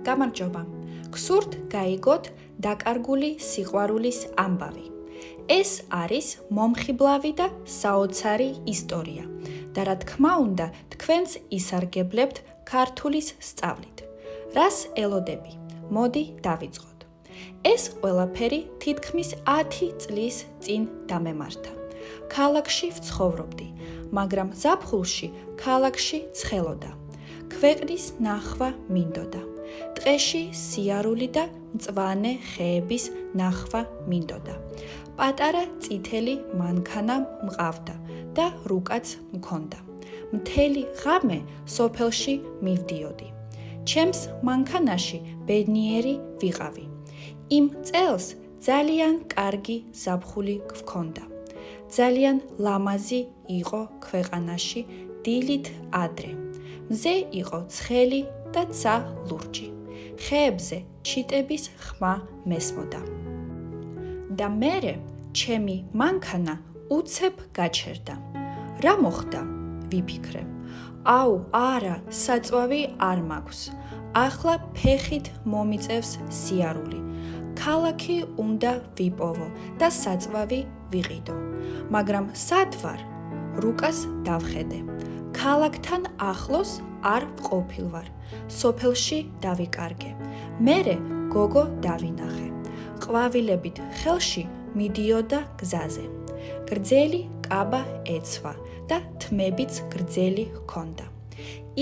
გამარჯობა. გსურთ გაიგოთ დაკარგული სიყვარულის ამბავი. ეს არის მომხიბლავი და საოცარი ისტორია და რა თქმა უნდა, თქვენს ისარგებლებთ ქართულის სწავლით. რას ელოდები? მოდი დავიწყოთ. ეს ყველაფერი თითქმის 10 წლის წინ დამემართა. ქალაქში ვცხოვრობდი, მაგრამ ზაფხულში ქალაქში ცხელოდა. ქვეყნის ნახვა მინდოდა. ტყეში სიარული და მწვანე ხეების ნახვა მინდოდა. პატარა წითელი მანქანა მყავდა და რუკაც მქონდა. მთელი ღამე სოფელში მივდიოდი. ჩემს მანქანაში ბედნიერი ვიყავი. იმ წელს ძალიან კარგი ზაფხული გვქონდა. ძალიან ლამაზი იყო ქვეყანაში დილით ადრე. მზე იყო ცხელი და ცა ლურჯი. ხეებზე ჩიტების ხმა მესმოდა. და მერე ჩემი მანქანა უცებ გაჩერდა. რა მოხდა? ვიფიქრე. აუ, არა, საწვავი არ მაქვს. ახლა ფეხით მომიწევს სიარული. ქალაქი უნდა ვიპოვო და საწვავი ვიყიდო. მაგრამ სად ვარ? რუკას დავხედე. ქალაქთან ახლოს არ ყოფილვარ. სოფელში დავიკარგე. მერე გოგო დავინახე. ყვავილებით ხელში მიდიოდა გზაზე. გრძელი კაბა ეცვა და თმებიც გრძელი ჰქონდა.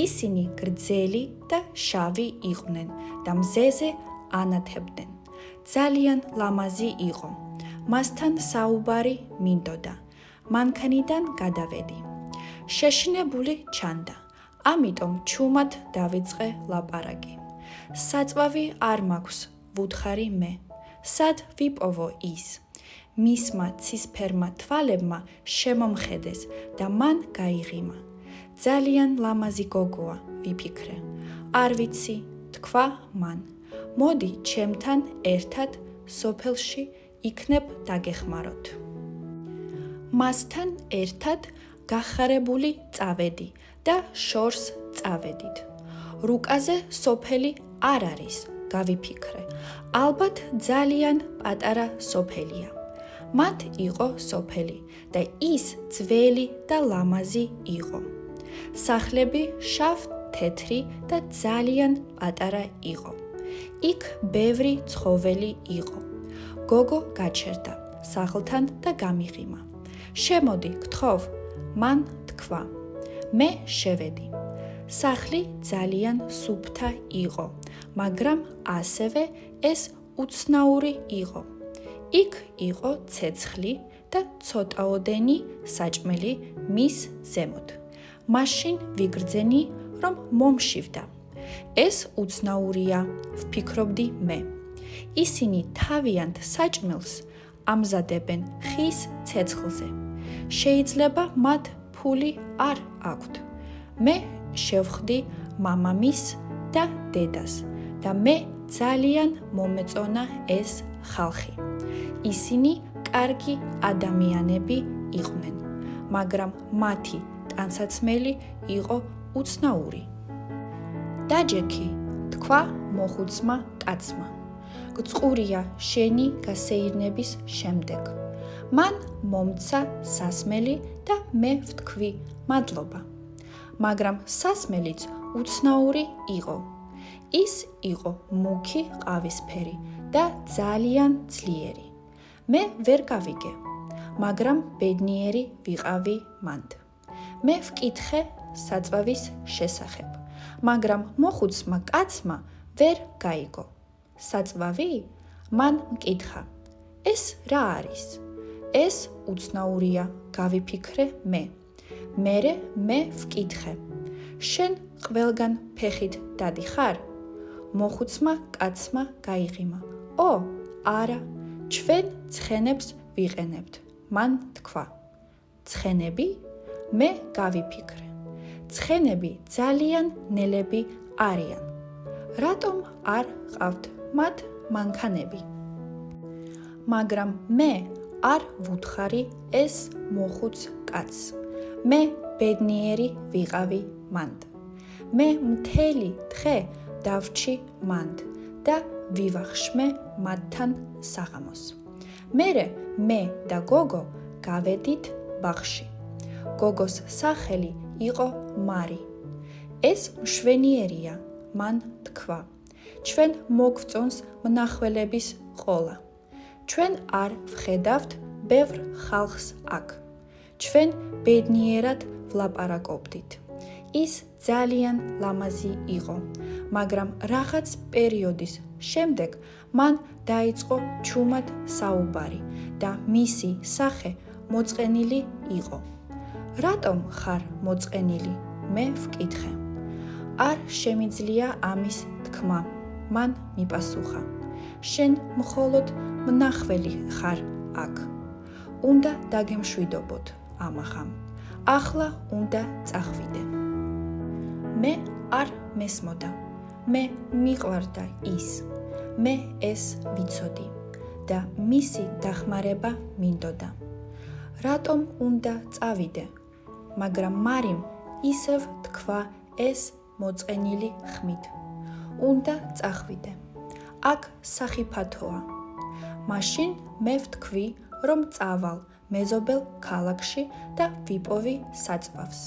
ისინი გრძელი და შავი იყვნენ და მზეზე ანათებდნენ. ძალიან ლამაზი იყო. მასთან საუბარი მინდოდა. მანქანიდან გადავედი. შეშინებული ჩანდა. ამიტომ ჩუმად დავიწყე ლაპარაკი. საწვავი არ მაქვს, ვუთხარი მე. სად ვიპოვო ის? მისმა ცისფერმა თვალებმა შემომხედეს და მან გაიღიმა. ძალიან ლამაზი გოგოა, ვიფიქრე. არ ვიცი, თქვა მან. მოდი ჩემთან ერთად სოფელში იქნებ დაგეხმაროთ. მასთან ერთად გახარებული წავედი და შორს წავედით. რუკაზე სოფელი არ არის, გავიფიქრე. ალბათ ძალიან პატარა სოფელია. მათ იყო სოფელი და ის ძველი და ლამაზი იყო. სახლები შავ-თეთრი და ძალიან პატარა იყო. იქ ბევრი ცხოველი იყო. გოგო გაჩერდა სახლთან და გამიღიმა. შემოდი, გთხოვ, მან თქვა. მე შევედი. სახლი ძალიან სუფთა იყო, მაგრამ ასევე ეს უცნაური იყო. იქ იყო ცეცხლი და ცოტაოდენი საჭმელი მის ზემოთ. მაშინ ვიგრძენი, რომ მომშივდა. ეს უცნაურია, ვფიქრობდი მე. ისინი თავიანთ საჭმელს ამზადებენ ხის ცეცხლზე. შეიძლება მათ ფული არ აქვთ. მე შევხვდი მამამისს და დედას და მე ძალიან მომეწონა ეს ხალხი. ისინი კარგი ადამიანები იყვნენ, მაგრამ მათი ტანსაცმელი იყო უცნაური. დაჯექი, თქვა მოხუცმა კაცმა. გწყურია შენი გასეირნების შემდეგ. მან მომცა სასმელი და მე ვთქვი მადლობა. მაგრამ სასმელიც უცნაური იყო. ის იყო მუქი ყავისფერი და ძალიან ძლიერი. მე ვერ გავიგე, მაგრამ ბედნიერი ვიყავი მანდ. მე ვკითხე საწვავის შესახებ, მაგრამ მოხუცმა კაცმა ვერ გაიგო. საწვავი? მან მკითხა. ეს რა არის? ეს უცნაურია, გავიფიქრე მე. მერე მე ვკითხე. შენ ყველგან ფეხით დადიხარ? მოხუცმა კაცმა გაიღიმა. ო, არა, ჩვენ ცხენებს ვიყენებთ. მან თქვა. ცხენები? მე გავიფიქრე. ცხენები ძალიან ნელები არიან. რატომ არ ყავთ მათ მანქანები? მაგრამ მე არ ვუთხარი ეს მოხუც კაცს. მე ბედნიერი ვიყავი მანდ. მე მთელი დღე დავრჩი მანდ და ვივახშმე მათთან საღამოს. მერე მე და გოგო გავედით ბაღში. გოგოს სახელი იყო მარი. ეს მშვენიერია, მან თქვა. ჩვენ მოგწონს მნახველების ყოლა. ჩვენ არ ვხედავთ ბევრ ხალხს აქ. ჩვენ ბედნიერად ვლაპარაკობდით. ის ძალიან ლამაზი იყო, მაგრამ რაღაც პერიოდის შემდეგ მან დაიწყო ჩუმად საუბარი და მისი სახე მოწყენილი იყო. რატომ ხარ მოწყენილი? მე ვკითხე. არ შემიძლია ამის თქმა, მან მიპასუხა. შენ მხოლოდ მნახველი ხარ აქ. უნდა დაგემშვიდობოთ ამაღამ. ახლა უნდა წახვიდე. მე არ მესმოდა. მე მიყვარდა ის. მე ეს ვიცოდი და მისი დახმარება მინდოდა. რატომ უნდა წავიდე? მაგრამ მარიმ ისევ თქვა ეს მოწყენილი ხმით. უნდა წახვიდე. აქ სახიფათოა. მაშინ მე ვთქვი, რომ წავალ მეზობელ ქალაქში და ვიპოვი საწვავს.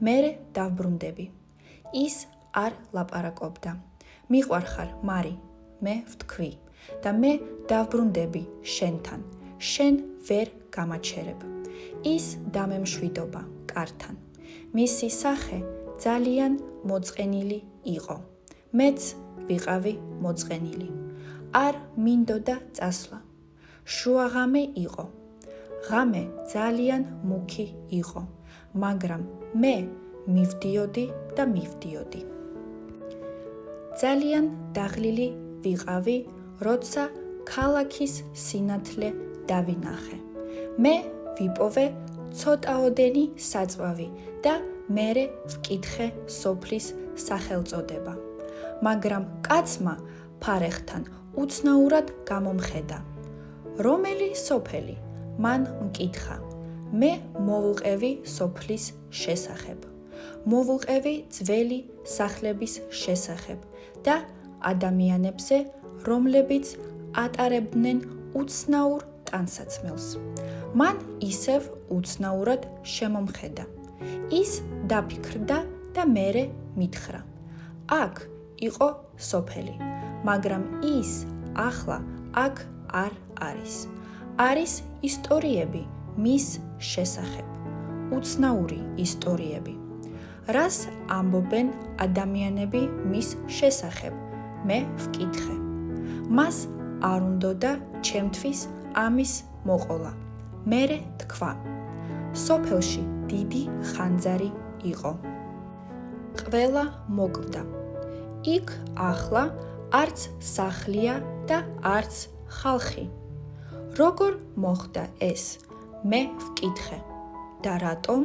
მერე დავბრუნდები. ის არ ლაპარაკობდა. მიყვარხარ, მარი, მე ვთქვი და მე დავბრუნდები შენთან. შენ ვერ გამაჩერებ. ის დამემშვიდობა კართან. მისი სახე ძალიან მოწყენილი იყო. მეც ვიყავი მოწყენილი. არ მინდოდა წასვლა. შუაღამე იყო. ღამე ძალიან მუქი იყო, მაგრამ მე მივდიოდი და მივდიოდი. ძალიან დაღლილი ვიყავი, როცა ქალაქის სინათლე დავინახე. მე ვიპოვე ცოტაოდენი საწვავი და მერე ვკითხე სოფლის სახელწოდება. მაგრამ კაცმა ფარეხთან უცნაურად გამომხედა. რომელი სოფელი? მან მკითხა. მე მოვუყევი სოფლის შესახებ. მოვუყევი ძველი სახლების შესახებ და ადამიანებზე, რომლებიც ატარებდნენ უცნაურ ტანსაცმელს. მან ისევ უცნაურად შემომხედა. ის დაფიქრდა და მერე მითხრა. აქ იყო სოფელი, მაგრამ ის ახლა აქ არ არის. არის ისტორიები მის შესახებ. უცნაური ისტორიები. რას ამბობენ ადამიანები მის შესახებ? მე ვკითხე. მას არ უნდოდა ჩემთვის ამის მოყოლა. მერე თქვა. სოფელში დიდი ხანძარი იყო. ყველა მოკვდა. იქ ახლა არც სახლია და არც ხალხი. როგორ მოხდა ეს? მე ვკითხე. და რატომ?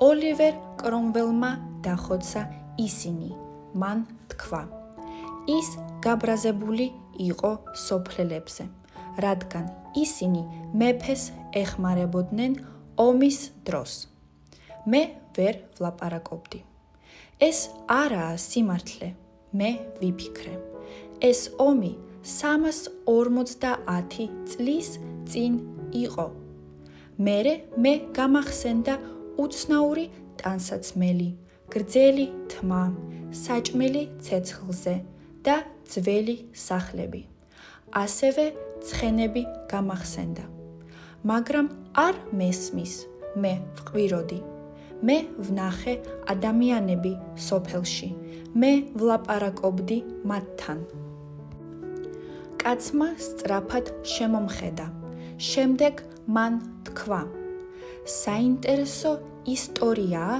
ოლივერ კრომველმა დახოცა ისინი, მან თქვა. ის გაბრაზებული იყო სოფლელებზე, რადგან ისინი მეფეს ეხმარებოდნენ ომის დროს. მე ვერ ვლაპარაკობდი. ეს არაა სიმართლე, მე ვიფიქრე. ეს ომი 350 წლის წინ იყო. მერე მე გამახსენდა უცნაური ტანსაცმელი, გრძელი თმა, საჭმელი ცეცხლზე და ძველი სახლები. ასევე ცხენები გამახსენდა. მაგრამ არ მესმის, მე ვყვიროდი. მე ვნახე ადამიანები სოფელში. მე ვლაპარაკობდი მათთან. კაცმა სწრაფად შემომხედა. შემდეგ მან თქვა. საინტერესო ისტორიაა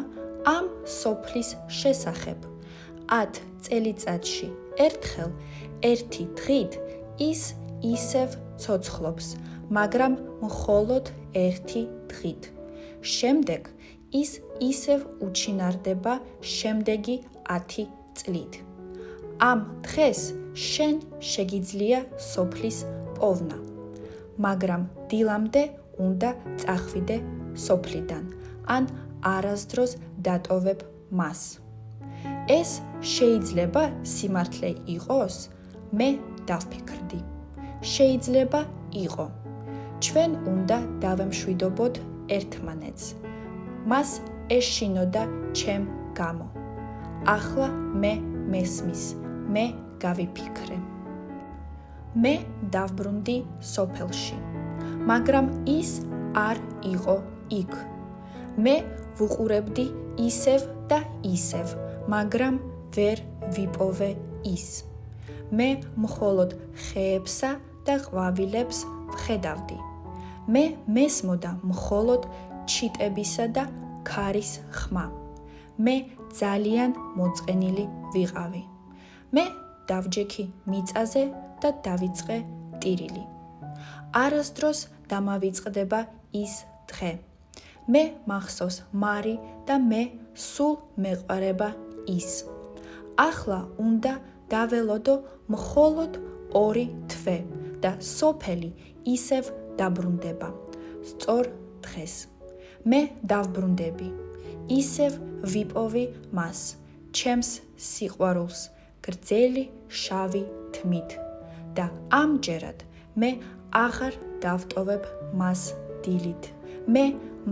ამ სოფლის შესახებ. 10 წელიწადში ერთხელ ერთი დღით ის ისევ ცოცხლობს, მაგრამ მხოლოდ ერთი დღით. შემდეგ ის ისევ უჩინარდება შემდეგი 10 წლით. ამ დღეს შენ შეგიძლია სოფლის პოვნა, მაგრამ დილამდე უნდა წახვიდე სოფლიდან, ან არასდროს დატოვებ მას. ეს შეიძლება სიმართლე იყოს? მე დავფიქრდი. შეიძლება იყო. ჩვენ უნდა დავემშვიდობოთ ერთმანეთს. მას ეშინოდა ჩემ გამო. ახლა მე მესმის, მე გავიფიქრე. მე დავბრუნდი სოფელში, მაგრამ ის არ იყო იქ. მე ვუყურებდი ისევ და ისევ, მაგრამ ვერ ვიპოვე ის. მე მხოლოდ ხეებსა და ყვავილებს ვხედავდი. მე მესმოდა მხოლოდ ჩიტებისა და ქარის ხმა. მე ძალიან მოწყენილი ვიყავი. მე დავჯექი მიწაზე და დავიწყე ტირილი. არასდროს დამავიწყდება ის დღე. მე მახსოვს მარი და მე სულ მეყვარება ის. ახლა უნდა დაველოდო მხოლოდ 2 თვე და სოფელი ისევ დაბრუნდება. სწორ დღეს. მე დავბრუნდები. ისევ ვიპოვი მას, ჩემს სიყვარულს, გრძელი შავი თმით და ამჯერად მე აღარ დავტოვებ მას დილით. მე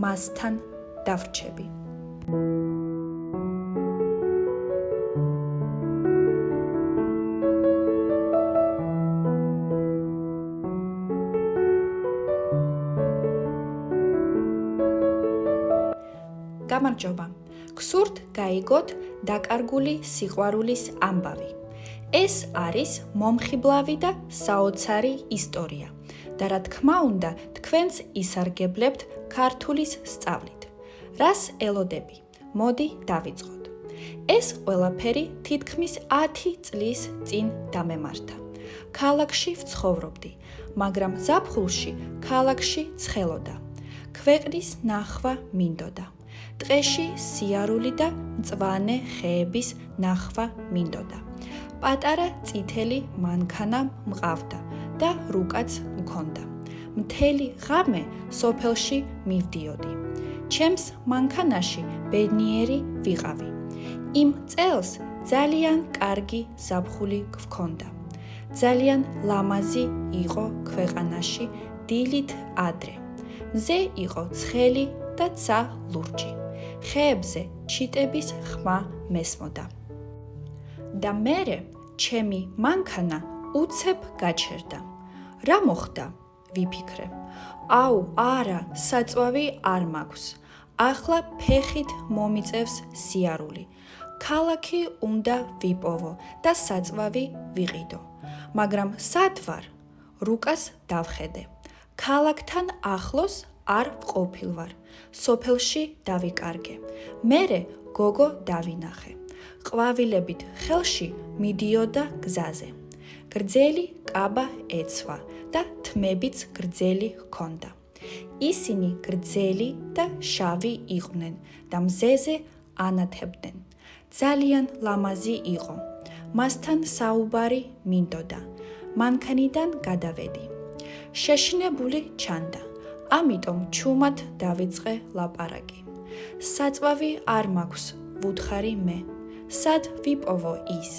მასთან დავრჩები. გამარჯობა. გსურთ გაიგოთ დაკარგული სიყვარულის ამბავი. ეს არის მომხიბლავი და საოცარი ისტორია და რა თქმა უნდა, თქვენს ისარგებლებთ ქართულის სწავლით. რას ელოდები? მოდი დავიწყოთ. ეს ყველაფერი თითქმის 10 წლის წინ დამემართა. ქალაქში ვცხოვრობდი, მაგრამ ზაფხულში ქალაქში ცხელოდა. ქვეყნის ნახვა მინდოდა. ტყეში სიარული და მწვანე ხეების ნახვა მინდოდა. პატარა წითელი მანქანა მყავდა და რუკაც მქონდა. მთელი ღამე სოფელში მივდიოდი. ჩემს მანქანაში ბედნიერი ვიყავი. იმ წელს ძალიან კარგი ზაფხული გვქონდა. ძალიან ლამაზი იყო ქვეყანაში დილით ადრე. მზე იყო ცხელი და ცა ლურჯი. ხეებზე ჩიტების ხმა მესმოდა. და მერე ჩემი მანქანა უცებ გაჩერდა. რა მოხდა? ვიფიქრე. აუ, არა, საწვავი არ მაქვს. ახლა ფეხით მომიწევს სიარული. ქალაქი უნდა ვიპოვო და საწვავი ვიყიდო. მაგრამ სად ვარ? რუკას დავხედე. ქალაქთან ახლოს არ ვყოფილვარ. სოფელში დავიკარგე. მერე გოგო დავინახე. ყვავილებით ხელში მიდიოდა გზაზე. გრძელი კაბა ეცვა და თმებიც გრძელი ჰქონდა. ისინი გრძელი და შავი იყვნენ და მზეზე ანათებდნენ. ძალიან ლამაზი იყო. მასთან საუბარი მინდოდა. მანქანიდან გადავედი. შეშინებული ჩანდა. ამიტომ ჩუმად დავიწყე ლაპარაკი. საწვავი არ მაქვს, ვუთხარი მე. სად ვიპოვო ის?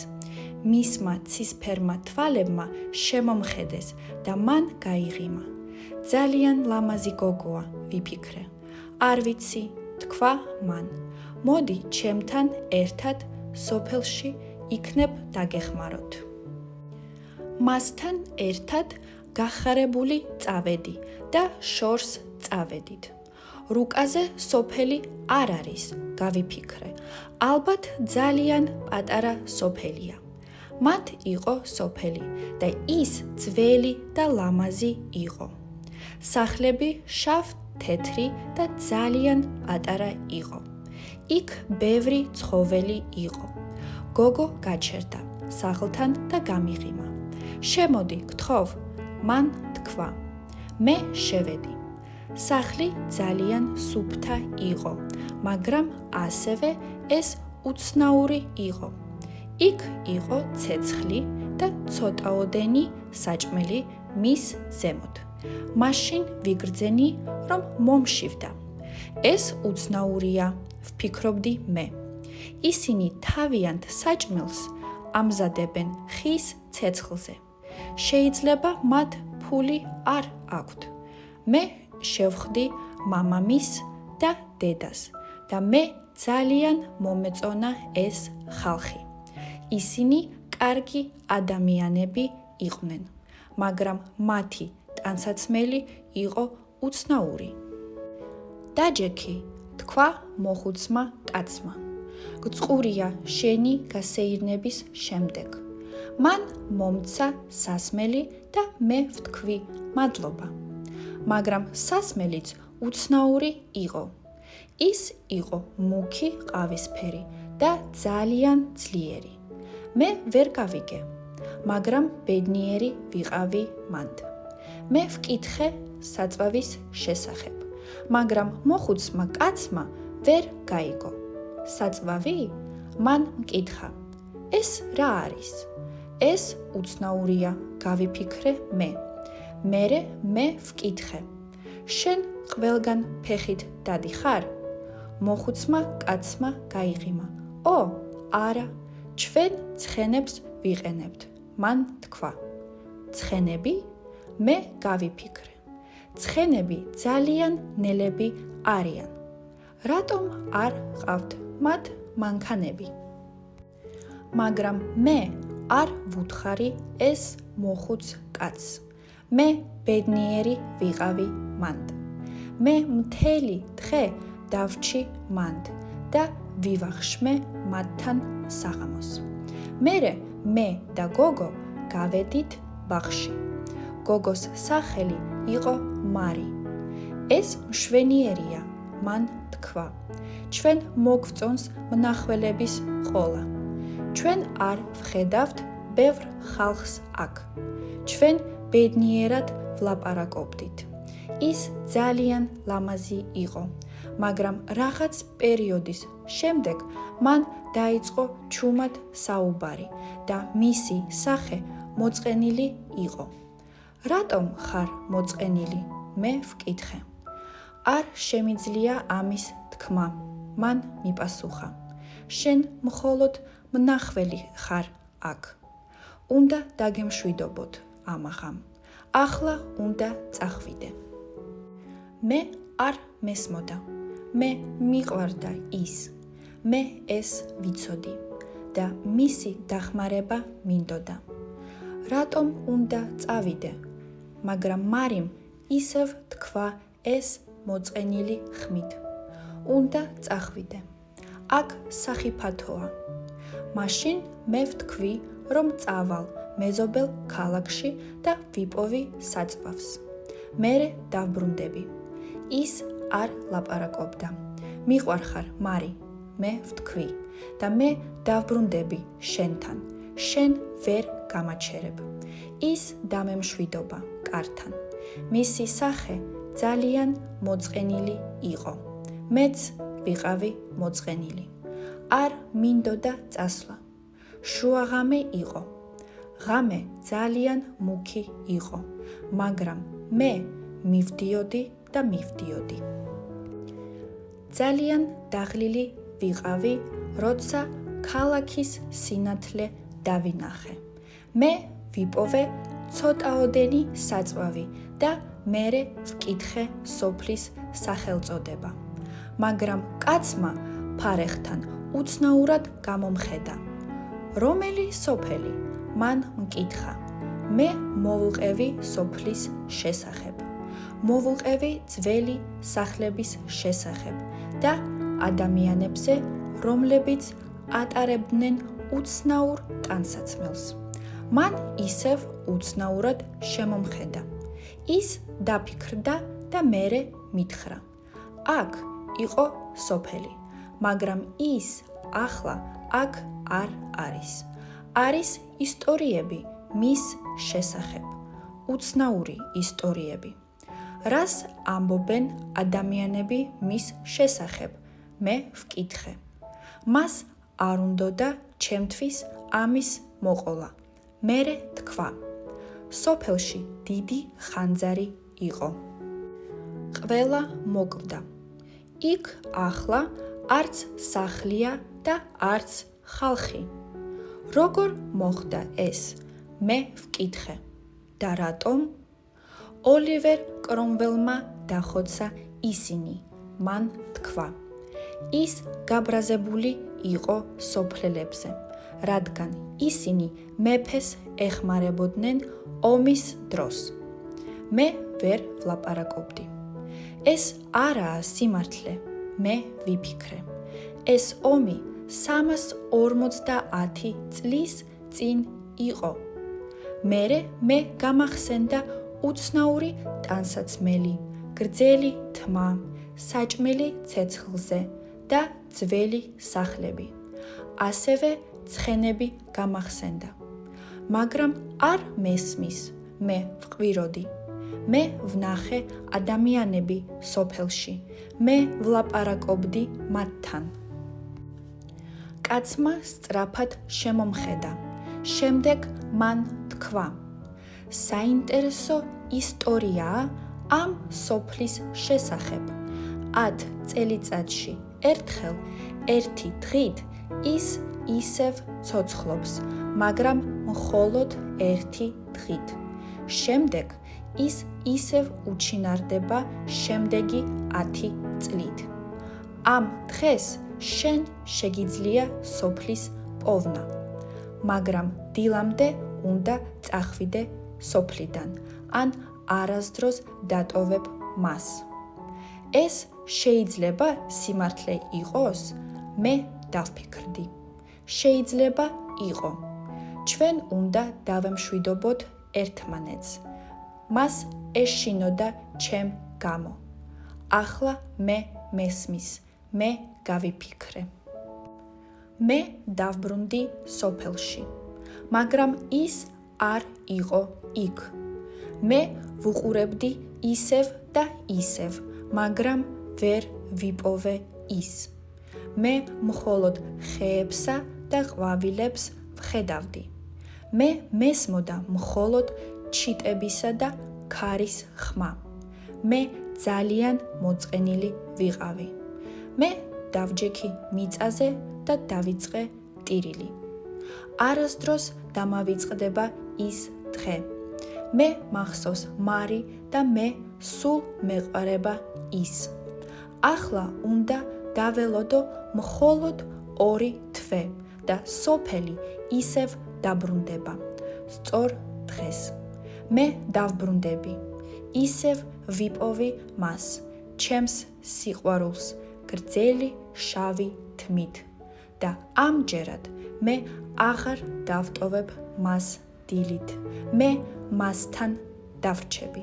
მისმა ცისფერმა თვალებმა შემომხედეს და მან გაიღიმა. ძალიან ლამაზი გოგოა, ვიფიქრე. არ ვიცი, თქვა მან. მოდი ჩემთან ერთად სოფელში იქნებ დაგეხმაროთ. მასთან ერთად გახარებული წავედი და შორს წავედით. რუკაზე სოფელი არ არის, გავიფიქრე. ალბათ ძალიან პატარა სოფელია. მათ იყო სოფელი და ის ძველი და ლამაზი იყო. სახლები შავ თეთრი და ძალიან პატარა იყო. იქ ბევრი ცხოველი იყო. გოგო გაჩერდა სახლთან და გამიღიმა. შემოდი, გთხოვ, მან თქვა. მე შევედი. სახლი ძალიან სუფთა იყო, მაგრამ ასევე ეს უცნაური იყო. იქ იყო ცეცხლი და ცოტაოდენი საჭმელი მის ზემოთ. მაშინ ვიგრძენი, რომ მომშივდა. ეს უცნაურია, ვფიქრობდი მე. ისინი თავიანთ საჭმელს ამზადებენ ხის ცეცხლზე. შეიძლება მათ ფული არ აქვთ. მე შევხვდი მამამის და დედას და მე ძალიან მომეწონა ეს ხალხი. ისინი კარგი ადამიანები იყვნენ, მაგრამ მათი ტანსაცმელი იყო უცნაური. დაჯექი, თქვა მოხუცმა კაცმა. გწყურია შენი გასეირნების შემდეგ. მან მომცა სასმელი და მე ვთქვი მადლობა. მაგრამ სასმელიც უცნაური იყო. ის იყო მუქი ყავისფერი და ძალიან ძლიერი. მე ვერ გავიგე, მაგრამ ბედნიერი ვიყავი მანდ. მე ვკითხე საწვავის შესახებ, მაგრამ მოხუცმა კაცმა ვერ გაიგო. საწვავი? მან მკითხა, ეს რა არის? ეს უცნაურია, გავიფიქრე მე. მერე მე ვკითხე, შენ ყველგან ფეხით დადიხარ? მოხუცმა კაცმა გაიღიმა. ო, არა, ჩვენ ცხენებს ვიყენებთ. მან თქვა. ცხენები? მე გავიფიქრე. ცხენები ძალიან ნელები არიან. რატომ არ ყავთ მათ მანქანები? მაგრამ მე არ ვუთხარი ეს მოხუც კაცს. მე ბედნიერი ვიყავი მანდ. მე მთელი დღე დავრჩი მანდ და ვივახშმე მათთან საღამოს. მერე მე და გოგო გავედით ბაღში. გოგოს სახელი იყო მარი. ეს მშვენიერია, მან თქვა. ჩვენ მოგწონს მნახველების ყოლა. ჩვენ არ ვხედავთ ბევრ ხალხს აქ. ჩვენ ბედნიერად ვლაპარაკობდით. ის ძალიან ლამაზი იყო, მაგრამ რაღაც პერიოდის შემდეგ მან დაიწყო ჩუმად საუბარი და მისი სახე მოწყენილი იყო. რატომ ხარ მოწყენილი? მე ვკითხე. არ შემიძლია ამის თქმა, მან მიპასუხა. შენ მხოლოდ მნახველი ხარ აქ. უნდა დაგემშვიდობოთ ამაღამ. ახლა უნდა წახვიდე. მე არ მესმოდა. მე მიყვარდა ის. მე ეს ვიცოდი და მისი დახმარება მინდოდა. რატომ უნდა წავიდე? მაგრამ მარიმ ისევ თქვა ეს მოწყენილი ხმით. უნდა წახვიდე. აქ სახიფათოა. მაშინ მე ვთქვი, რომ წავალ მეზობელ ქალაქში და ვიპოვი საწვავს. მერე დავბრუნდები. ის არ ლაპარაკობდა. მიყვარხარ, მარი, მე ვთქვი და მე დავბრუნდები შენთან. შენ ვერ გამაჩერებ. ის დამემშვიდობა კართან. მისი სახე ძალიან მოწყენილი იყო. მეც ვიყავი მოწყენილი. არ მინდოდა წასვლა. შუაღამე იყო. ღამე ძალიან მუქი იყო, მაგრამ მე მივდიოდი და მივდიოდი. ძალიან დაღლილი ვიყავი, როცა ქალაქის სინათლე დავინახე. მე ვიპოვე ცოტაოდენი საწვავი და მერე ვკითხე სოფლის სახელწოდება. მაგრამ კაცმა ფარეხთან უცნაურად გამომხედა. რომელი სოფელი? მან მკითხა. მე მოვუყევი სოფლის შესახებ. მოვუყევი ძველი სახლების შესახებ და ადამიანებზე, რომლებიც ატარებდნენ უცნაურ ტანსაცმელს. მან ისევ უცნაურად შემომხედა. ის დაფიქრდა და მერე მითხრა. აქ იყო სოფელი, მაგრამ ის ახლა აქ არ არის. არის ისტორიები მის შესახებ, უცნაური ისტორიები. რას ამბობენ ადამიანები მის შესახებ? მე ვკითხე. მას არ უნდოდა ჩემთვის ამის მოყოლა. მერე თქვა. სოფელში დიდი ხანძარი იყო. ყველა მოკვდა. იქ ახლა არც სახლია და არც ხალხი. როგორ მოხდა ეს? მე ვკითხე. და რატომ? ოლივერ კრომველმა დახოცა ისინი, მან თქვა. ის გაბრაზებული იყო სოფლელებზე, რადგან ისინი მეფეს ეხმარებოდნენ ომის დროს. მე ვერ ვლაპარაკობდი. ეს არაა სიმართლე, მე ვიფიქრე. ეს ომი 350 წლის წინ იყო. მერე მე გამახსენდა უცნაური ტანსაცმელი, გრძელი თმა, საჭმელი ცეცხლზე და ძველი სახლები. ასევე ცხენები გამახსენდა. მაგრამ არ მესმის, მე ვყვიროდი. მე ვნახე ადამიანები სოფელში, მე ვლაპარაკობდი მათთან. კაცმა სწრაფად შემომხედა. შემდეგ მან თქვა. საინტერესო ისტორიაა ამ სოფლის შესახებ. 10 წელიწადში ერთხელ ერთი დღით ის ისევ ცოცხლობს, მაგრამ მხოლოდ ერთი დღით. შემდეგ ის ისევ უჩინარდება შემდეგი 10 წლით. ამ დღეს შენ შეგიძლია სოფლის პოვნა, მაგრამ დილამდე უნდა წახვიდე სოფლიდან, ან არასდროს დატოვებ მას. ეს შეიძლება სიმართლე იყოს? მე დავფიქრდი. შეიძლება იყო. ჩვენ უნდა დავემშვიდობოთ ერთმანეთს. მას ეშინოდა ჩემ გამო. ახლა მე მესმის, მე გავიფიქრე. მე დავბრუნდი სოფელში, მაგრამ ის არ იყო იქ. მე ვუყურებდი ისევ და ისევ, მაგრამ ვერ ვიპოვე ის. მე მხოლოდ ხეებსა და ყვავილებს ვხედავდი. მე მესმოდა მხოლოდ ჩიტებისა და ქარის ხმა. მე ძალიან მოწყენილი ვიყავი. მე დავჯექი მიწაზე და დავიწყე ტირილი. არასდროს დამავიწყდება ის დღე. მე მახსოვს მარი და მე სულ მეყვარება ის. ახლა უნდა დაველოდო მხოლოდ 2 თვე და სოფელი ისევ დაბრუნდება. სწორ დღეს. მე დავბრუნდები. ისევ ვიპოვი მას, ჩემს სიყვარულს, გრძელი შავი თმით. და ამჯერად მე აღარ დავტოვებ მას დილით. მე მასთან დავრჩები.